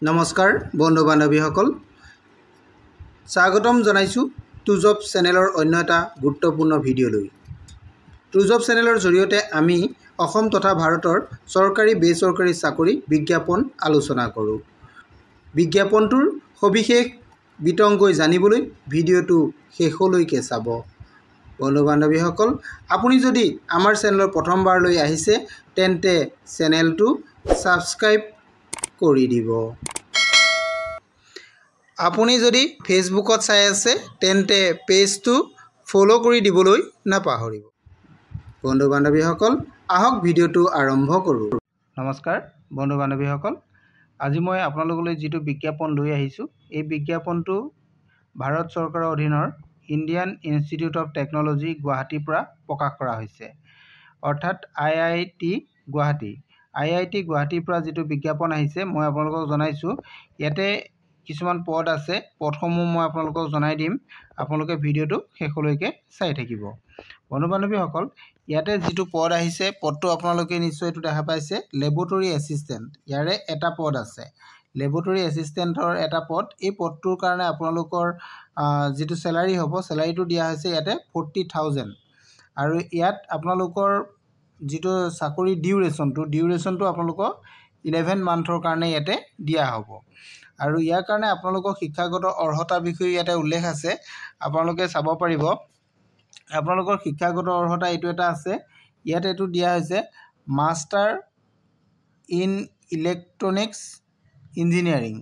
নমস্কাৰ বন্ধু বান্ধৱীসকল স্বাগতম জনাইছো টুজব চেনেলৰ অন্য এটা গুৰুত্বপূৰ্ণ ভিডিঅ'লৈ টুজব চেনেলৰ জৰিয়তে আমি অসম তথা ভাৰতৰ চৰকাৰী বেচৰকাৰী চাকৰি বিজ্ঞাপন আলোচনা কৰোঁ বিজ্ঞাপনটোৰ সবিশেষ বিতংকৈ জানিবলৈ ভিডিঅ'টো শেষলৈকে চাব বন্ধু বান্ধৱীসকল আপুনি যদি আমাৰ চেনেলৰ প্ৰথমবাৰলৈ আহিছে তেন্তে চেনেলটো সাবস্ক্ৰাইব কৰি দিব আপুনি যদি ফেসবুকত চাই আছে তেন্তে পেজটো ফলো কৰি দিবলৈ নাপাহৰিব বন্ধু বান্ধৱীসকল আহক ভিডিঅ'টো আৰম্ভ কৰোঁ নমস্কাৰ বন্ধু বান্ধৱীসকল আজি মই আপোনালোকলৈ যেটো বিজ্ঞাপন লৈ আহিছো এই বিজ্ঞাপনটো ভাৰত চৰকাৰৰ অধীনৰ ইণ্ডিয়ান ইনষ্টিটিউট অফ টেকনলজি গুৱাহাটীৰ পৰা প্ৰকাশ কৰা হৈছে অৰ্থাৎ আইআইটি গুৱাহাটীৰ পৰা যেটো বিজ্ঞাপন আহিছে মই আপোনালোকক জনাইছো ইয়াতে কিছুমান পদ আছে পদসমূহ মই আপোনালোকক জনাই দিম আপোনালোকে ভিডিঅ'টো শেষলৈকে চাই থাকিব বন্ধু বান্ধৱীসকল ইয়াতে যেটো পদ আহিছে পদটো আপোনালোকে নিশ্চয় এটো দেখা পাইছে ল্যাবৰেটৰী এসিস্ট্যান্ট ইয়াৰে এটা পদ আছে ল্যাবৰেটৰী এসিস্ট্যান্টৰ এটা পদ এই পদটোৰ কাৰণে আপোনালোকৰ যেটো স্যালাৰি হ'ব স্যালাৰিটো দিয়া হৈছে ইয়াতে 40000 আৰু ইয়াত আপোনালোকৰ যেটো চাকৰি ডিউৰেচনটো আপোনালোকক 11 মান্থৰ কাৰণে ইয়াতে দিয়া হ'ব আৰু ইয়াৰ কাৰণে আপোনালোকক শিক্ষাগত অৰ্হতা বিষয়ে ইয়াতে উল্লেখ আছে আপোনালোকে চাব পাৰিব আপোনালোকৰ শিক্ষাগত অৰ্হতা এটো এটা আছে ইয়াতে এটো দিয়া হৈছে master in electronics engineering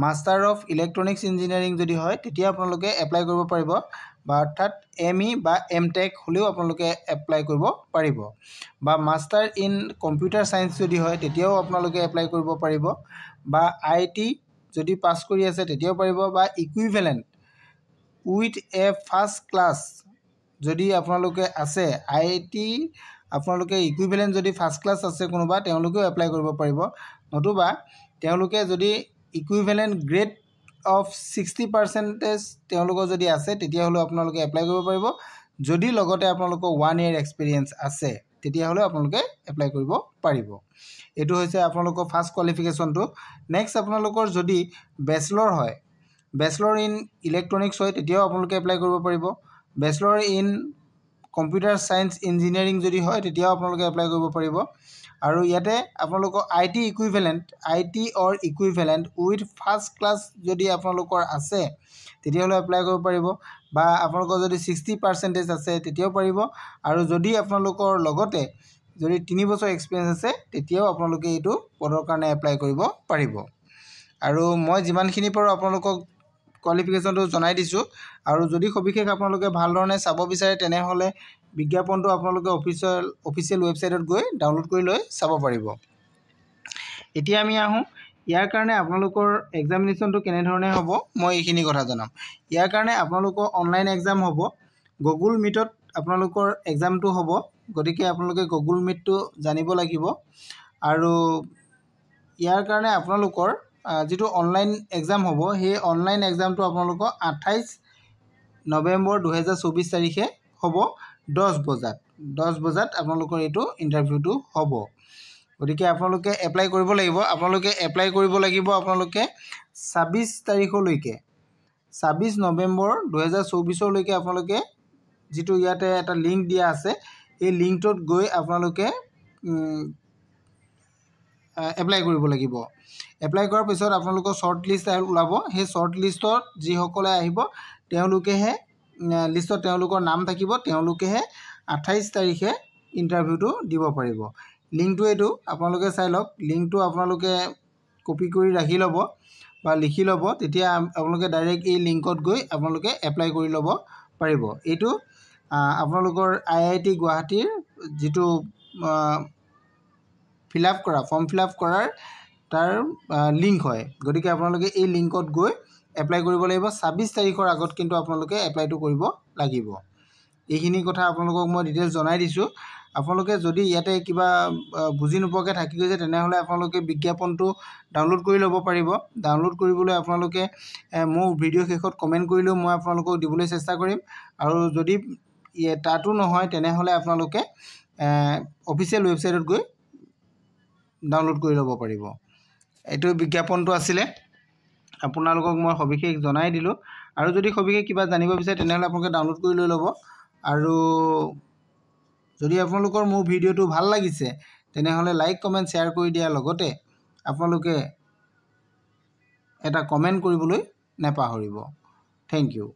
master of electronics engineering যদি হয় তেতিয়া আপোনালোকে এপ্লাই কৰিব পাৰিব বা অৰ্থাৎ এমই বা এমটেক হলেও আপোনালোকে এপ্লাই কৰিব পাৰিব বা মাস্টাৰ ইন কম্পিউটাৰ সায়েন্স যদি হয় তেতিয়াও আপোনালোকে এপ্লাই কৰিব পাৰিব বা আইটি যদি পাস কৰি আছে তেতিয়াও পাৰিব বা equivalent with a first class যদি আপোনালোকে আছে আইটি আপোনালোকে ইকুইভ্যালেন্ট যদি ফার্স্ট ক্লাস আছে কোনোবা তেওঁলোকেও এপ্লাই কৰিব পাৰিব নতুবা তেওঁলোকে যদি ইকুইভ্যালেন্ট গ্ৰেড অফ 60% তেওঁলোকৰ যদি আছে তেতিয়া হলে আপোনালোকে এপ্লাই কৰিব পাৰিব যদি লগতে আপোনালোকৰ 1 ইয়াৰ এক্সপেৰিয়েন্স আছে তেতিয়া হলে আপোনালোকে এপ্লাই কৰিব পাৰিব এটো হৈছে আপোনালোকৰ ফাৰ্স্ট কোৱালিফিকেশনটো নেক্সট আপোনালোকৰ যদি ব্যাচেলৰ ইন ইলেক্ট্ৰনিক্স হয় তেতিয়াও আপোনালোকে এপ্লাই কৰিব পাৰিব ব্যাচেলৰ ইন কম্পিউটাৰ সায়েন্স ইঞ্জিনিয়াৰিং যদি হয় তেতিয়াও আপোনালোকে এপ্লাই কৰিব পাৰিব আৰু ইয়াতে আপোনালোকৰ IT or equivalent with first class যদি আপোনালোকৰ আছে তেতিয়া হলে এপ্লাই কৰিব পাৰিব বা আপোনালোকৰ যদি 60% আছে তেতিয়াও পাৰিব আৰু যদি আপোনালোকৰ লগতে যদি 3 বছৰ এক্সপেৰিয়েন্স আছে তেতিয়াও আপোনালোকে এটো পদৰ কাৰণে এপ্লাই কৰিব পাৰিব আৰু মই যিমানখিনি পাৰো আপোনালোকক কোৱালিফিকেশনটো জনাই দিছো আৰু যদি সবিশেষ আপোনালোকে ভাল ধৰণে চাব বিচাৰে তেনে হলে বিজ্ঞাপনটো আপোনালোকে অফিচিয়েল ওয়েবসাইটত গৈ ডাউনলোড কৰি লৈ চাব পাৰিব এতিয়া আমি আহো ইয়াৰ কাৰণে আপোনালোকৰ এক্সামিনেশনটো কেনে ধৰণে হ'ব মই এইখিনি কথা জনাম ইয়াৰ কাৰণে আপোনালোকৰ অনলাইন এক্সাম হ'ব গুগল মিটত আপোনালোকৰ এক্সামটো হ'ব গতিকে আপোনালোকে গুগল মিটটো জানিব লাগিব আৰু ইয়াৰ কাৰণে আপোনালোকৰ যেটো অনলাইন এক্সাম হ'ব সেই অনলাইন এক্সামটো আপোনালোকৰ 28 নৱেম্বৰ 2024 তাৰিখে হ'ব 10 বজাত আপোনালোকৰ এটো ইন্টাৰভিউটো হ'ব গতিকে আপোনালোকে এপ্লাই কৰিব লাগিব আপোনালোকে 26 তাৰিখলৈকে 26 নৱেম্বৰ 2024 লৈকে আপোনালোকে যেটো ইয়াতে এটা লিংক দিয়া আছে এই লিংকটোত গৈ আপোনালোকে এপ্লাই কৰিব লাগিব এপ্লাই কৰাৰ পিছত আপোনালোকৰ শৰ্ট লিষ্ট ওলাব সেই শৰ্ট লিষ্টত যি সকলে আহিব তেওঁলোকেহে লিষ্টত তেওঁলোকৰ নাম থাকিব তেওঁলোকেহে 28 তাৰিখে ইন্টাৰভিউটো দিব পাৰিব লিংকটো এটো আপোনালোকে চাই লওক লিংকটো আপোনালোকে কপি কৰি ৰাখি লব বা লিখি লব তেতিয়া আপোনালোকে ডাইৰেক্ট এই লিংকত গৈ আপোনালোকে এপ্লাই কৰি লব পাৰিব এটো আপোনালোকৰ আইআইটি গুৱাহাটীৰ যেটো ফৰ্ম ফিলআপ কৰাৰ তাৰ লিংক হয় গতিকে আপোনালোকে এই লিংকত গৈ এপ্লাই কৰিব লাগিব 26 তাৰিখৰ আগত কিন্তু আপোনালোকে এপ্লাইটো কৰিব লাগিব এইখিনি কথা আপোনালোকক মই ডিটেইলছ জনাই দিছো আপোনালোকে যদি ইয়াতে কিবা বুজি নোপোৱাকে থাকি গৈছে তেনে হলে আপোনালোকে বিজ্ঞাপনটো ডাউনলোড কৰি ল'ব পাৰিব ডাউনলোড কৰিবলৈ আপোনালোকে মোৰ ভিডিও শেষত কমেন্ট কৰিলেও মই আপোনালোকক দিবলৈ চেষ্টা কৰিম আৰু যদি তাতো নহয় তেনে হলে আপোনালোকে অফিচিয়েল ওয়েবসাইটত গৈ ডাউনলোড কৰি ল'ব পাৰিব এইটো বিজ্ঞাপনটো আছিলে আপোনালোকক মই সবিশেষ জনাই দিলোঁ আৰু যদি সবিশেষ কিবা জানিব বিচাৰে তেনেহ'লে আপোনালোকে ডাউনলোড কৰি লৈ ল'ব আৰু যদি আপোনালোকৰ মোৰ ভিডিঅ'টো ভাল লাগিছে তেনেহ'লে লাইক কমেণ্ট শ্বেয়াৰ কৰি দিয়াৰ লগতে আপোনালোকে এটা কমেণ্ট কৰিবলৈ নাপাহৰিব। Thank U.